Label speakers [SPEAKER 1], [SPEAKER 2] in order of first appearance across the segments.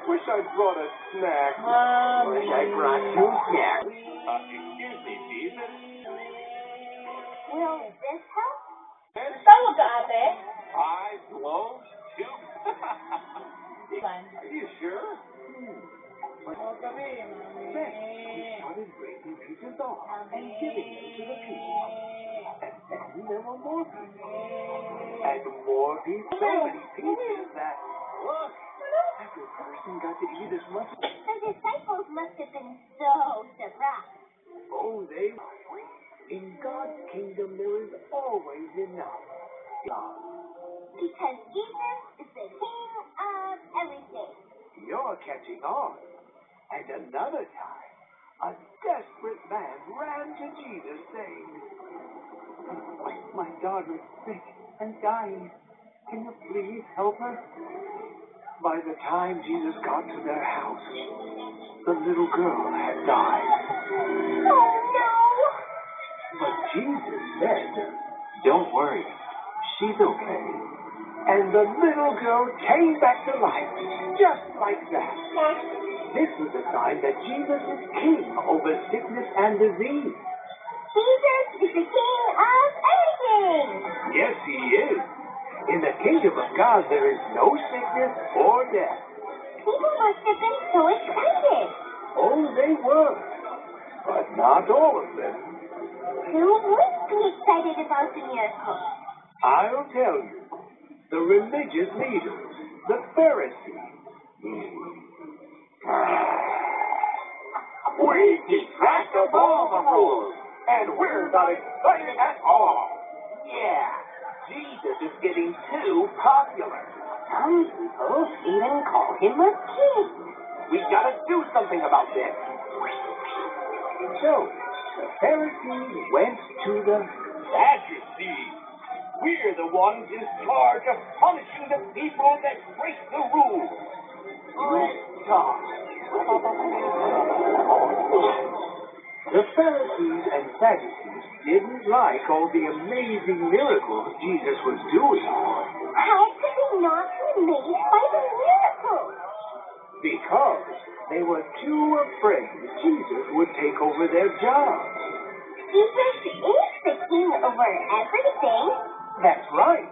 [SPEAKER 1] Wish I brought a snack.
[SPEAKER 2] Wish I brought 2 snacks.
[SPEAKER 1] Excuse me, Jesus.
[SPEAKER 3] Will this help?
[SPEAKER 4] Tahu ke ate?
[SPEAKER 1] Eyes closed, too? Are you sure?
[SPEAKER 4] Oh, kami.
[SPEAKER 1] Then he started raising pieces off and giving them to the people. And then there were more people. And more people. So many pieces that, look, every person got to eat as much.
[SPEAKER 3] The disciples must have been so surprised.
[SPEAKER 1] Oh, they were. In God's kingdom, there is always enough. God.
[SPEAKER 3] Because Jesus is the King of everything.
[SPEAKER 1] You're catching on. And another time, a desperate man ran to Jesus saying, My daughter is sick and dying. Can you please help her? By the time Jesus got to their house, the little girl had died.
[SPEAKER 3] Oh, no!
[SPEAKER 1] But Jesus said, Don't worry, she's okay. And the little girl came back to life, just like that. This was a sign that Jesus is king over sickness and disease.
[SPEAKER 3] Jesus is the King of everything.
[SPEAKER 1] Yes, he is. In the kingdom of God, there is no sickness or death.
[SPEAKER 3] People must have been so excited.
[SPEAKER 1] Oh, they were. But not all of them.
[SPEAKER 3] Who would be excited about the miracle?
[SPEAKER 1] I'll tell you. The religious leaders, the Pharisees. We detract of all the rules, and we're not excited at all.
[SPEAKER 2] Yeah, Jesus is getting too popular. Some people even call him a king. We gotta do something about this.
[SPEAKER 1] So, the Pharisees went to the Sadducees. We're the ones in charge of punishing the people that break the rules. Let's talk. The Pharisees and Sadducees didn't like all the amazing miracles Jesus was doing.
[SPEAKER 3] How could they not be amazed by the miracle?
[SPEAKER 1] Because they were too afraid Jesus would take over their jobs.
[SPEAKER 3] Jesus is the King over everything.
[SPEAKER 1] That's right.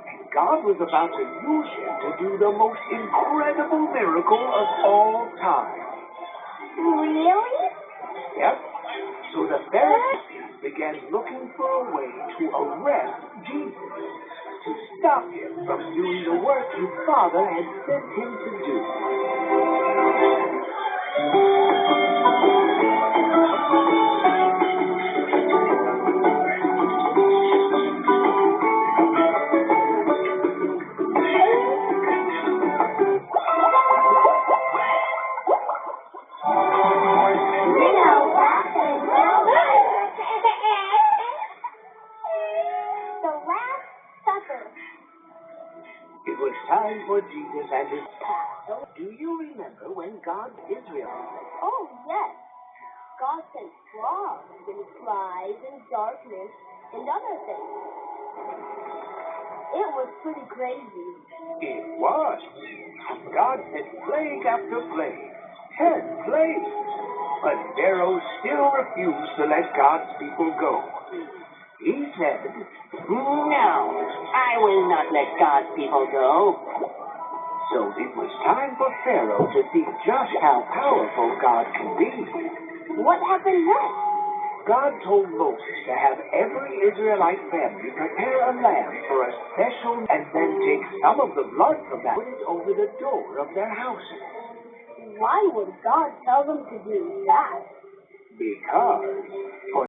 [SPEAKER 1] And God was about to use him to do the most incredible miracle of all time.
[SPEAKER 3] Really?
[SPEAKER 1] Yep. So the Pharisees began looking for a way to arrest Jesus, to stop him from doing the work his Father had sent him to do.
[SPEAKER 3] The Last Supper.
[SPEAKER 1] It was time for Jesus and his Passover. Do you remember when God's Israelites?
[SPEAKER 3] Oh, yes. God sent frogs and flies and darkness and other things. It was pretty crazy.
[SPEAKER 1] It was. God sent plague after plague, 10 plagues. But Pharaoh still refused to let God's people go. He said,
[SPEAKER 2] No, I will not let God's people go.
[SPEAKER 1] So it was time for Pharaoh to see just how powerful God can be.
[SPEAKER 3] What happened next?
[SPEAKER 1] God told Moses to have every Israelite family prepare a lamb for a special, and then take some of the blood from that, put it over the door of their houses.
[SPEAKER 3] Why would God tell them to do that?
[SPEAKER 1] Because